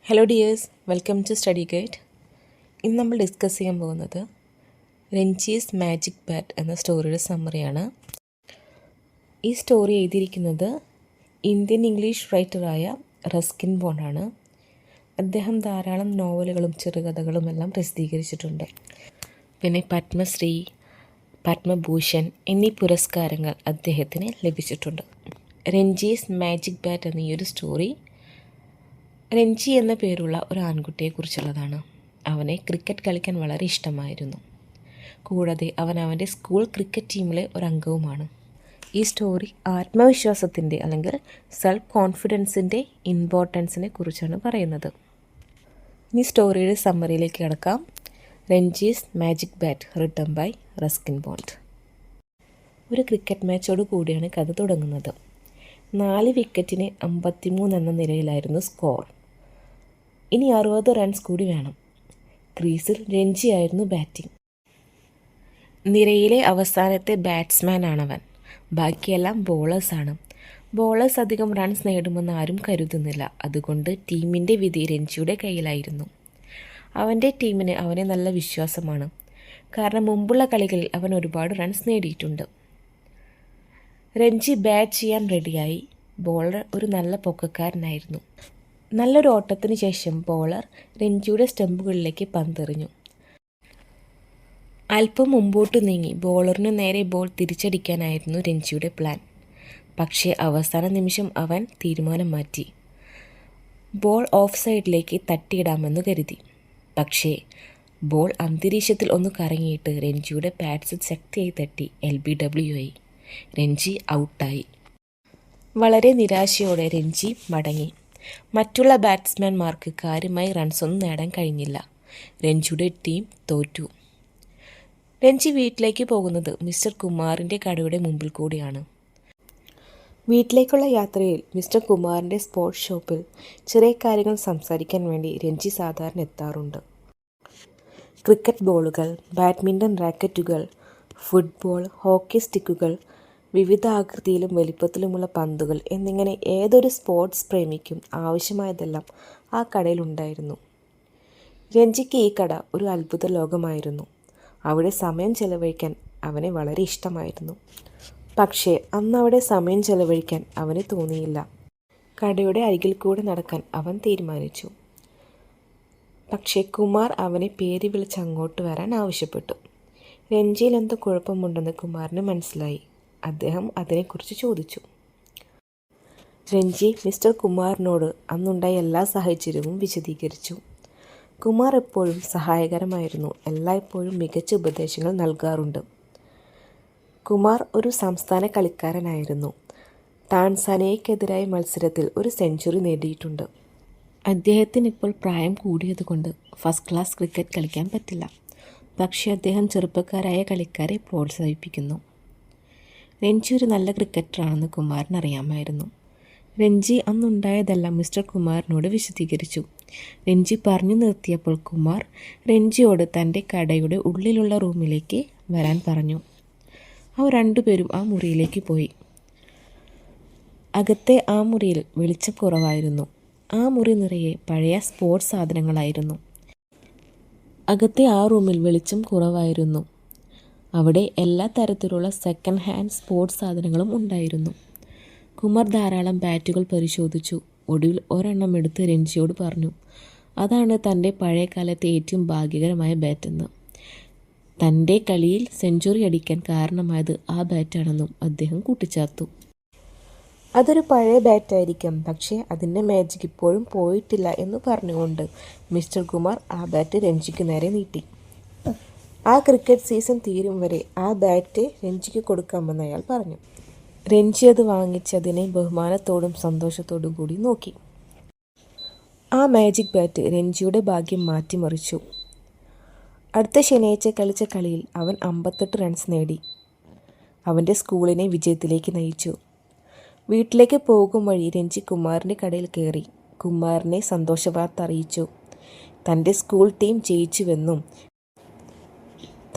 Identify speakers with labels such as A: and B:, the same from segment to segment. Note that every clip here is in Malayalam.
A: Hello dears, welcome to study guide. ഇന്ന് നമ്മൾ ഡിസ്കസ് ചെയ്യാൻ പോകുന്നത് രഞ്ജീസ് മാജിക് ബാറ്റ് എന്ന സ്റ്റോറിയുടെ സമ്മറിയാണ്. ഈ സ്റ്റോറി എഴുതിയിരിക്കുന്നത് ഇന്ത്യൻ ഇംഗ്ലീഷ് റൈറ്ററായ റസ്കിൻ ബോണ്ടാണ്. അദ്ദേഹം ധാരാളം നോവലുകളും ചെറുകഥകളും എല്ലാം പ്രസിദ്ധീകരിച്ചിട്ടുണ്ട്. പിന്നെ പത്മശ്രീ, പത്മഭൂഷൺ എന്നീ പുരസ്കാരങ്ങൾ അദ്ദേഹത്തിന് ലഭിച്ചിട്ടുണ്ട്. രഞ്ജീസ് മാജിക് ബാറ്റ് എന്ന ഈ ഒരു സ്റ്റോറി രഞ്ജി എന്ന പേരുള്ള ഒരു ആൺകുട്ടിയെക്കുറിച്ചുള്ളതാണ്. അവനെ ക്രിക്കറ്റ് കളിക്കാൻ വളരെ ഇഷ്ടമായിരുന്നു. കൂടാതെ അവൻ അവൻ്റെ സ്കൂൾ ക്രിക്കറ്റ് ടീമിലെ ഒരു അംഗവുമാണ്. ഈ സ്റ്റോറി ആത്മവിശ്വാസത്തിൻ്റെ അല്ലെങ്കിൽ സെൽഫ് കോൺഫിഡൻസിൻ്റെ ഇമ്പോർട്ടൻസിനെ കുറിച്ചാണ് പറയുന്നത്. ഇനി സ്റ്റോറിയുടെ സമ്മറിയിലേക്ക് കിടക്കാം. Ranji's magic bat, written by Ruskin Bond. ഒരു ക്രിക്കറ്റ് മാച്ചോട് കൂടിയാണ് കഥ തുടങ്ങുന്നത്. 4 വിക്കറ്റിന് 53 എന്ന നിലയിലായിരുന്നു സ്കോർ. ഇനി 60 റൺസ് കൂടി വേണം. ക്രീസിൽ രഞ്ജിയായിരുന്നു ബാറ്റിംഗ്. നിരയിലെ അവസാനത്തെ ബാറ്റ്സ്മാനാണവൻ. ബാക്കിയെല്ലാം ബോളേഴ്സാണ്. ബോളേഴ്സ് അധികം റൺസ് നേടുമെന്ന് ആരും കരുതുന്നില്ല. അതുകൊണ്ട് ടീമിൻ്റെ വിധി രഞ്ജിയുടെ കയ്യിലായിരുന്നു. അവൻ്റെ ടീമിന് അവനെ നല്ല വിശ്വാസമാണ്. കാരണം മുമ്പുള്ള കളികളിൽ അവൻ ഒരുപാട് റൺസ് നേടിയിട്ടുണ്ട്. രഞ്ജി ബാറ്റ് ചെയ്യാൻ റെഡിയായി. ബോളർ ഒരു നല്ല പൊക്കക്കാരനായിരുന്നു. നല്ലൊരു ഓട്ടത്തിന് ശേഷം ബോളർ രഞ്ജിയുടെ സ്റ്റമ്പുകളിലേക്ക് പന്തെറിഞ്ഞു. അല്പം മുമ്പോട്ട് നീങ്ങി ബോളറിന് നേരെ ബോൾ തിരിച്ചടിക്കാനായിരുന്നു രഞ്ജിയുടെ പ്ലാൻ. പക്ഷേ അവസാന നിമിഷം അവൻ തീരുമാനം മാറ്റി. ബോൾ ഓഫ് സൈഡിലേക്ക് തട്ടിയിടാമെന്ന് കരുതി. പക്ഷേ ബോൾ അന്തരീക്ഷത്തിൽ ഒന്ന് കറങ്ങിയിട്ട് രഞ്ജിയുടെ പാഡ്സിൽ ശക്തിയായി തട്ടി LBW ആയി. രഞ്ജി ഔട്ടായി. വളരെ നിരാശയോടെ രഞ്ജി മടങ്ങി. മറ്റുള്ള ബാറ്റ്സ്മാൻമാർക്ക് കാര്യമായി റൺസൊന്നും നേടാൻ കഴിഞ്ഞില്ല. രഞ്ജിയുടെ ടീം തോറ്റു. രഞ്ജി വീട്ടിലേക്ക് പോകുന്നത് മിസ്റ്റർ കുമാറിൻ്റെ കടയുടെ മുമ്പിൽ കൂടിയാണ്. വീട്ടിലേക്കുള്ള യാത്രയിൽ മിസ്റ്റർ കുമാറിൻ്റെ സ്പോർട്സ് ഷോപ്പിൽ ചെറിയ കാര്യങ്ങൾ സംസാരിക്കാൻ വേണ്ടി രഞ്ജി സാധാരണ എത്താറുണ്ട്. ക്രിക്കറ്റ് ബോളുകൾ, ബാഡ്മിൻ്റൺ റാക്കറ്റുകൾ, ഫുട്ബോൾ, ഹോക്കി സ്റ്റിക്കുകൾ, വിവിധ ആകൃതിയിലും വലിപ്പത്തിലുമുള്ള പന്തുകൾ എന്നിങ്ങനെ ഏതൊരു സ്പോർട്സ് പ്രേമിക്കും ആവശ്യമായതെല്ലാം ആ കടയിലുണ്ടായിരുന്നു. രഞ്ജിക്ക് ഈ കട ഒരു അത്ഭുത ലോകമായിരുന്നു. അവിടെ സമയം ചെലവഴിക്കാൻ അവന് വളരെ ഇഷ്ടമായിരുന്നു. പക്ഷേ അന്ന് അവിടെ സമയം ചെലവഴിക്കാൻ അവന് തോന്നിയില്ല. കടയുടെ അരികിൽ കൂടെ നടക്കാൻ അവൻ തീരുമാനിച്ചു. പക്ഷേ കുമാർ അവനെ പേര് വിളിച്ച് അങ്ങോട്ട് വരാൻ ആവശ്യപ്പെട്ടു. രഞ്ജിയിൽ എന്തോ കുഴപ്പമുണ്ടെന്ന് കുമാറിന് മനസ്സിലായി. അദ്ദേഹം അതിനെക്കുറിച്ച് ചോദിച്ചു. രഞ്ജി മിസ്റ്റർ കുമാറിനോട് അന്നുണ്ടായ എല്ലാ സാഹചര്യവും വിശദീകരിച്ചു. കുമാർ എപ്പോഴും സഹായകരമായിരുന്നു. എല്ലായ്പ്പോഴും മികച്ച ഉപദേശങ്ങൾ നൽകാറുണ്ട്. കുമാർ ഒരു സംസ്ഥാന കളിക്കാരനായിരുന്നു. ടാൻസാനിയയ്ക്കെതിരായ മത്സരത്തിൽ ഒരു സെഞ്ചുറി നേടിയിട്ടുണ്ട്. അദ്ദേഹത്തിന് ഇപ്പോൾ പ്രായം കൂടിയതുകൊണ്ട് ഫസ്റ്റ് ക്ലാസ് ക്രിക്കറ്റ് കളിക്കാൻ പറ്റില്ല. പക്ഷേ അദ്ദേഹം ചെറുപ്പക്കാരായ കളിക്കാരെ പ്രോത്സാഹിപ്പിക്കുന്നു. രഞ്ജി ഒരു നല്ല ക്രിക്കറ്ററാണെന്ന് കുമാറിന് അറിയാമായിരുന്നു. രഞ്ജി അന്നുണ്ടായതെല്ലാം മിസ്റ്റർ കുമാറിനോട് വിശദീകരിച്ചു. രഞ്ജി പറഞ്ഞു നിർത്തിയപ്പോൾ കുമാർ രഞ്ജിയോട് തൻ്റെ കടയുടെ ഉള്ളിലുള്ള റൂമിലേക്ക് വരാൻ പറഞ്ഞു. അവർ രണ്ടുപേരും ആ മുറിയിലേക്ക് പോയി. അകത്തെ ആ മുറിയിൽ വെളിച്ചം കുറവായിരുന്നു. ആ മുറി നിറയെ പഴയ സ്പോർട്സ് സാധനങ്ങളായിരുന്നു. അകത്തെ ആ റൂമിൽ വെളിച്ചം കുറവായിരുന്നു. അവിടെ എല്ലാ തരത്തിലുള്ള സെക്കൻഡ് ഹാൻഡ് സ്പോർട്സ് സാധനങ്ങളും ഉണ്ടായിരുന്നു. കുമാർ ധാരാളം ബാറ്റുകൾ പരിശോധിച്ചു. ഒടുവിൽ ഒരെണ്ണം എടുത്ത് രഞ്ജിയോട് പറഞ്ഞു. അതാണ് തൻ്റെ പഴയ കാലത്തെ ഏറ്റവും ഭാഗ്യകരമായ ബാറ്റെന്ന്. തൻ്റെ കളിയിൽ സെഞ്ചുറി അടിക്കാൻ കാരണമായത് ആ ബാറ്റാണെന്നും അദ്ദേഹം കൂട്ടിച്ചേർത്തു. അതൊരു പഴയ ബാറ്റായിരിക്കാം, പക്ഷേ അതിൻ്റെ മാജിക് ഇപ്പോഴും പോയിട്ടില്ല എന്ന് പറഞ്ഞുകൊണ്ട് മിസ്റ്റർ കുമാർ ആ ബാറ്റ് രഞ്ജിക്ക് നേരെ നീട്ടി. ആ ക്രിക്കറ്റ് സീസൺ തീരും വരെ ആ ബാറ്റ് രഞ്ജിക്ക് കൊടുക്കാമെന്ന് അയാൾ പറഞ്ഞു. രഞ്ജി അത് വാങ്ങിച്ചതിനെ ബഹുമാനത്തോടും സന്തോഷത്തോടും കൂടി നോക്കി. ആ മാജിക് ബാറ്റ് രഞ്ജിയുടെ ഭാഗ്യം മാറ്റിമറിച്ചു. അടുത്ത ശനിയാഴ്ച കളിച്ച കളിയിൽ അവൻ 58 റൺസ് നേടി. അവൻ്റെ സ്കൂളിനെ വിജയത്തിലേക്ക് നയിച്ചു. വീട്ടിലേക്ക് പോകും വഴി രഞ്ജി കുമാറിൻ്റെ കടയിൽ കയറി. കുമാറിനെ സന്തോഷവാർത്ത അറിയിച്ചു. തൻ്റെ സ്കൂൾ ടീം ജയിച്ചുവെന്നും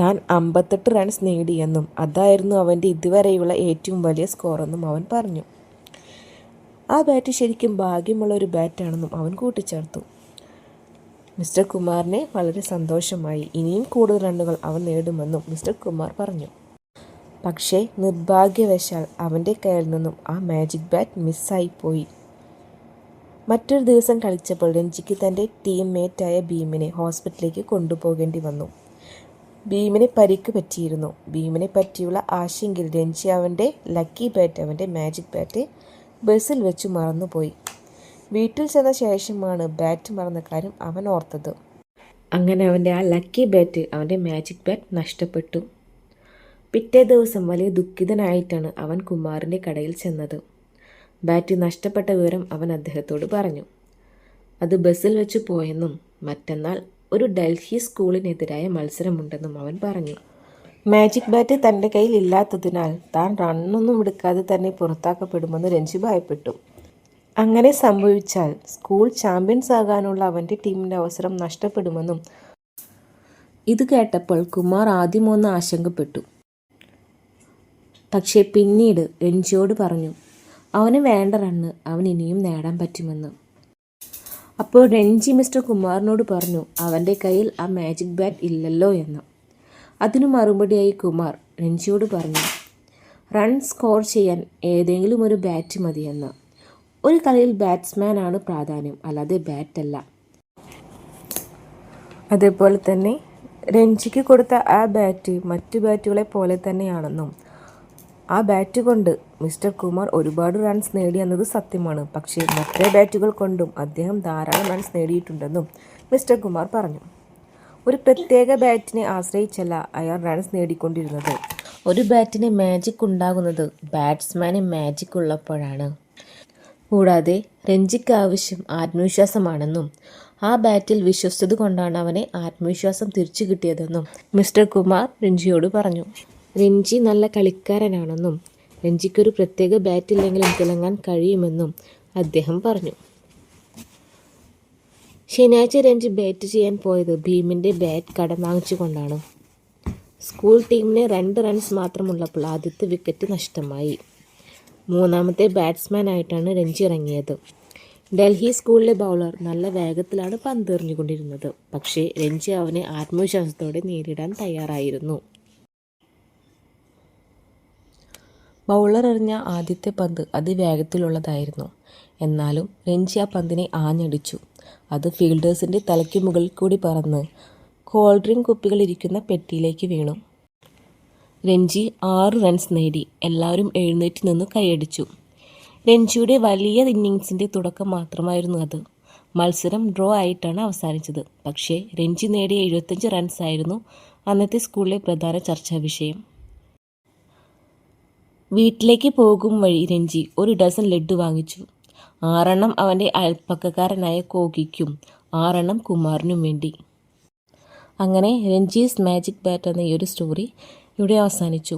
A: താൻ 58 റൺസ് നേടിയെന്നും അതായിരുന്നു അവൻ്റെ ഇതുവരെയുള്ള ഏറ്റവും വലിയ സ്കോറെന്നും അവൻ പറഞ്ഞു. ആ ബാറ്റ് ശരിക്കും ഭാഗ്യമുള്ള ഒരു ബാറ്റാണെന്നും അവൻ കൂട്ടിച്ചേർത്തു. മിസ്റ്റർ കുമാറിന് വളരെ സന്തോഷമായി. ഇനിയും കൂടുതൽ റണ്ണുകൾ അവൻ നേടുമെന്നും മിസ്റ്റർ കുമാർ പറഞ്ഞു. പക്ഷേ നിർഭാഗ്യവശാൽ അവൻ്റെ കയ്യിൽ നിന്നും ആ മാജിക് ബാറ്റ് മിസ്സായിപ്പോയി. മറ്റൊരു ദിവസം കളിച്ചപ്പോൾ രഞ്ജിക്ക് തൻ്റെ ടീം മേറ്റായ ഭീമിനെ ഹോസ്പിറ്റലിലേക്ക് കൊണ്ടുപോകേണ്ടി വന്നു. ഭീമിന് പരിക്ക് പറ്റിയിരുന്നു. ഭീമിനെ പറ്റിയുള്ള ആശങ്കയിൽ രഞ്ജി അവൻ്റെ ലക്കി ബാറ്റ്, അവൻ്റെ മാജിക് ബാറ്റ് ബസ്സിൽ വെച്ച് മറന്നുപോയി. വീട്ടിൽ ചെന്ന ശേഷമാണ് ബാറ്റ് മറന്ന കാര്യം അവൻ ഓർത്തത്. അങ്ങനെ അവൻ്റെ ആ ലക്കി ബാറ്റ്, അവൻ്റെ മാജിക് ബാറ്റ് നഷ്ടപ്പെട്ടു. പിറ്റേ ദിവസം വലിയ ദുഃഖിതനായിട്ടാണ് അവൻ കുമാറിൻ്റെ കടയിൽ ചെന്നത്. ബാറ്റ് നഷ്ടപ്പെട്ട വിവരം അവൻ അദ്ദേഹത്തോട് പറഞ്ഞു. അത് ബസ്സിൽ വെച്ച് പോയെന്നും മറ്റന്നാൾ ഒരു ഡൽഹി സ്കൂളിനെതിരായ മത്സരമുണ്ടെന്നും അവൻ പറഞ്ഞു. മാജിക് ബാറ്റ് തൻ്റെ കയ്യിൽ ഇല്ലാത്തതിനാൽ താൻ റണ്ണൊന്നും എടുക്കാതെ തന്നെ പുറത്താക്കപ്പെടുമെന്ന് രഞ്ജി ഭയപ്പെട്ടു. അങ്ങനെ സംഭവിച്ചാൽ സ്കൂൾ ചാമ്പ്യൻസ് ആകാനുള്ള അവൻ്റെ ടീമിൻ്റെ അവസരം നഷ്ടപ്പെടുമെന്നും ഇത് കേട്ടപ്പോൾ കുമാർ ആദ്യമൊന്ന് ആശങ്കപ്പെട്ടു. പക്ഷേ പിന്നീട് രഞ്ജിയോട് പറഞ്ഞു അവന് വേണ്ട റണ്ണ് അവൻ ഇനിയും നേടാൻ പറ്റുമെന്ന്. അപ്പോൾ രഞ്ജി മിസ്റ്റർ കുമാറിനോട് പറഞ്ഞു അവൻ്റെ കയ്യിൽ ആ മാജിക് ബാറ്റ് ഇല്ലല്ലോ എന്ന്. അതിനു മറുപടിയായി കുമാർ രഞ്ജിയോട് പറഞ്ഞു റൺ സ്കോർ ചെയ്യാൻ ഏതെങ്കിലും ഒരു ബാറ്റ് മതിയെന്ന്. ഒരു കളിയിൽ ബാറ്റ്സ്മാനാണ് പ്രാധാന്യം, അല്ലാതെ ബാറ്റല്ല. അതേപോലെ തന്നെ രഞ്ജിക്ക് കൊടുത്ത ആ ബാറ്റ് മറ്റു ബാറ്റുകളെ പോലെ തന്നെയാണെന്നും ആ ബാറ്റ് കൊണ്ട് മിസ്റ്റർ കുമാർ ഒരുപാട് റൺസ് നേടിയെന്നത് സത്യമാണ്. പക്ഷേ മറ്റേ ബാറ്റുകൾ കൊണ്ടും അദ്ദേഹം ധാരാളം റൺസ് നേടിയിട്ടുണ്ടെന്നും മിസ്റ്റർ കുമാർ പറഞ്ഞു. ഒരു പ്രത്യേക ബാറ്റിനെ ആശ്രയിച്ചല്ല അയാൾ റൺസ് നേടിക്കൊണ്ടിരുന്നത്. ഒരു ബാറ്റിന് മാജിക് ഉണ്ടാകുന്നത് ബാറ്റ്സ്മാന് മാജിക് ഉള്ളപ്പോഴാണ്. കൂടാതെ രഞ്ജിക്ക് ആവശ്യം ആത്മവിശ്വാസമാണെന്നും ആ ബാറ്റിൽ വിശ്വസിച്ചത് കൊണ്ടാണ് അവനെ ആത്മവിശ്വാസം തിരിച്ചു കിട്ടിയതെന്നും മിസ്റ്റർ കുമാർ രഞ്ജിയോട് പറഞ്ഞു. രഞ്ജി നല്ല കളിക്കാരനാണെന്നും രഞ്ജിക്കൊരു പ്രത്യേക ബാറ്റില്ലെങ്കിലും തിളങ്ങാൻ കഴിയുമെന്നും അദ്ദേഹം പറഞ്ഞു. ശനിയാഴ്ച രഞ്ജി ബാറ്റ് ചെയ്യാൻ പോയത് ഭീമിൻ്റെ ബാറ്റ് കടം വാങ്ങിച്ചുകൊണ്ടാണ്. സ്കൂൾ ടീമിന് 2 റൺസ് മാത്രമുള്ളപ്പോൾ ആദ്യത്തെ വിക്കറ്റ് നഷ്ടമായി. മൂന്നാമത്തെ ബാറ്റ്സ്മാനായിട്ടാണ് രഞ്ജി ഇറങ്ങിയത്. ഡൽഹി സ്കൂളിലെ ബൗളർ നല്ല വേഗത്തിലാണ് പന്ത് എറിഞ്ഞുകൊണ്ടിരുന്നത്. പക്ഷേ രഞ്ജി അവനെ ആത്മവിശ്വാസത്തോടെ നേരിടാൻ തയ്യാറായിരുന്നു. ബൗളർ എറിഞ്ഞ ആദ്യത്തെ പന്ത് അതിവേഗത്തിലുള്ളതായിരുന്നു. എന്നാലും രഞ്ജി ആ പന്തിനെ ആഞ്ഞടിച്ചു. അത് ഫീൽഡേഴ്സിൻ്റെ തലയ്ക്ക് മുകളിൽ കൂടി പറന്ന് കോൾഡ് ഡ്രിങ്ക് കുപ്പികൾ ഇരിക്കുന്ന പെട്ടിയിലേക്ക് വീണു. രഞ്ജി 6 റൺസ് നേടി. എല്ലാവരും എഴുന്നേറ്റ് നിന്ന് കൈയടിച്ചു. രഞ്ജിയുടെ വലിയ ഇന്നിങ്സിൻ്റെ തുടക്കം മാത്രമായിരുന്നു അത്. മത്സരം ഡ്രോ ആയിട്ടാണ് അവസാനിച്ചത്. പക്ഷേ രഞ്ജി നേടിയ 75 റൺസായിരുന്നു അന്നത്തെ സ്കൂളിലെ പ്രധാന ചർച്ചാ വിഷയം. വീട്ടിലേക്ക് പോകും വഴി രഞ്ജി 1 ഡസൻ ലഡ്ഡു വാങ്ങിച്ചു. 6 എണ്ണം അവൻ്റെ അയൽപ്പക്കക്കാരനായ കോകിക്കും 6 എണ്ണം കുമാറിനും വേണ്ടി. അങ്ങനെ രഞ്ജീസ് മാജിക് ബാറ്റ് എന്ന ഈ ഒരു സ്റ്റോറി ഇവിടെ അവസാനിച്ചു.